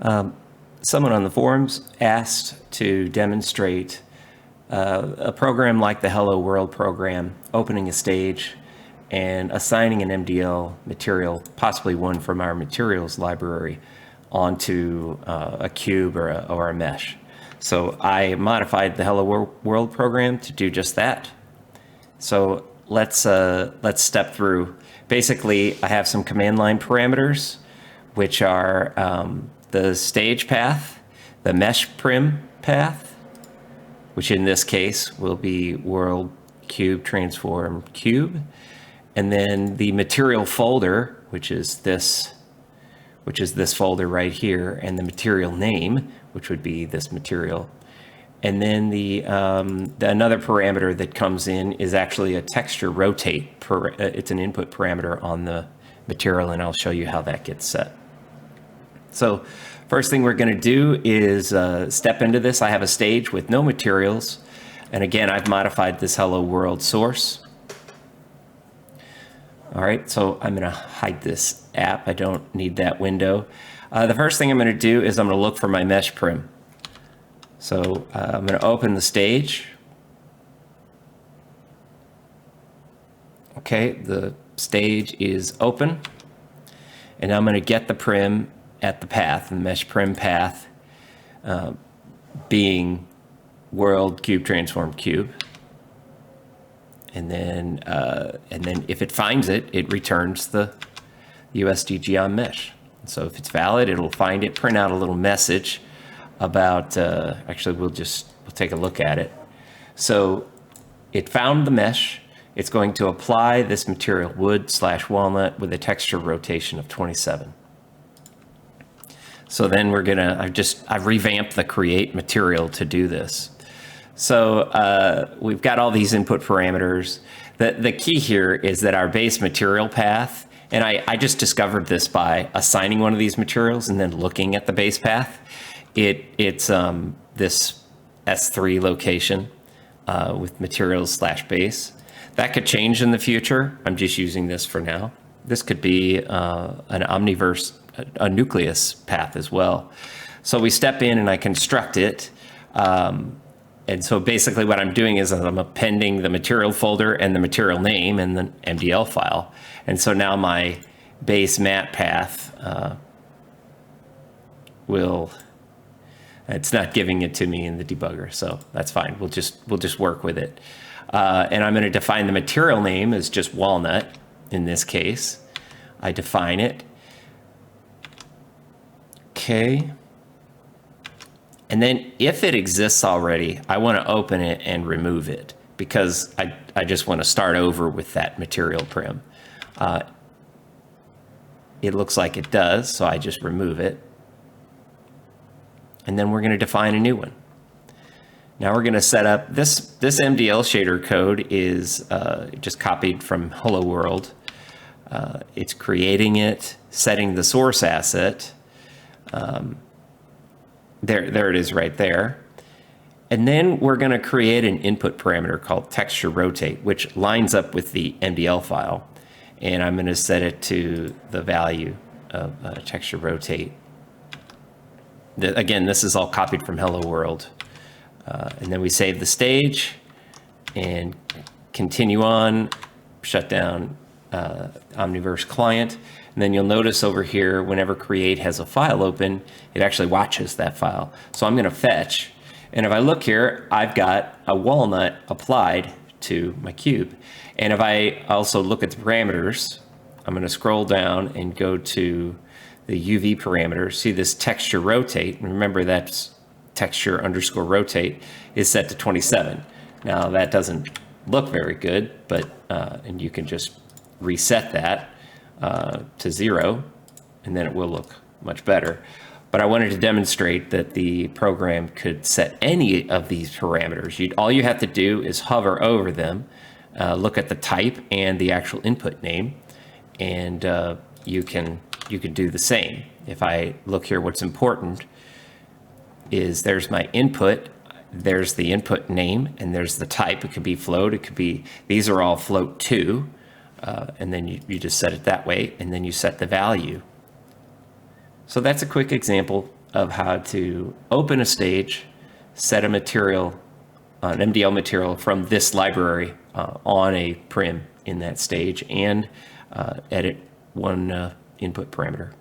Someone on the forums asked to demonstrate a program like the HelloWorld program, opening a stage and assigning an MDL material, possibly one from our materials library, onto a cube or a mesh. So I modified the HelloWorld program to do just that. So let's step through. Basically, I have some command line parameters, which are the stage path, the mesh prim path, which in this case will be world cube transform cube, and then the material folder, which is this folder right here, and the material name, which would be this material. And then the another parameter that comes in is actually a texture rotate. It's an input parameter on the material, and I'll show you how that gets set. So first thing we're going to do is step into this. I have a stage with no materials. And again, I've modified this HelloWorld source. All right, so I'm going to hide this app. I don't need that window. The first thing I'm going to do is I'm going to look for my mesh prim. So I'm going to open the stage. Okay, the stage is open. And I'm going to get the prim at the path, the mesh prim path being world cube transform cube. And then if it finds it, it returns the USDG on mesh. So if it's valid, it'll find it, print out a little message about, actually we'll take a look at it. So it found the mesh. It's going to apply this material wood/walnut with a texture rotation of 27. So then I've revamped the create material to do this. So we've got all these input parameters. The key here is that our base material path, and I just discovered this by assigning one of these materials and then looking at the base path. It's this S3 location with materials/base. That could change in the future. I'm just using this for now. This could be an Omniverse, a nucleus path as well. So we step in and I construct it. And so basically what I'm doing is I'm appending the material folder and the material name and the MDL file. And so now my base mat path it's not giving it to me in the debugger, so that's fine. We'll just work with it. And I'm going to define the material name as just walnut in this case. I define it. Okay. And then if it exists already, I want to open it and remove it because I just want to start over with that material prim. It looks like it does, so I just remove it. And then we're going to define a new one. Now we're going to set up, this MDL shader code is just copied from HelloWorld. It's creating it, setting the source asset. There it is right there. And then we're going to create an input parameter called texture rotate, which lines up with the MDL file. And I'm going to set it to the value of texture rotate. Again, this is all copied from HelloWorld. And then we save the stage and continue on, shut down Omniverse client. And then you'll notice over here, whenever create has a file open, it actually watches that file. So I'm going to fetch. And if I look here, I've got a walnut applied to my cube. And if I also look at the parameters, I'm going to scroll down and go to the UV parameters. See this texture rotate. And remember that's texture underscore rotate is set to 27. Now that doesn't look very good, but and you can just reset that to 0, and then it will look much better. But I wanted to demonstrate that the program could set any of these parameters. All you have to do is hover over them, look at the type and the actual input name, and you can do the same. If I look here, what's important is there's my input, there's the input name, and there's the type. It could be float, it could be, these are all float 2. And then you just set it that way, and then you set the value. So that's a quick example of how to open a stage, set a material, an MDL material from this library on a Prim in that stage, and edit one input parameter.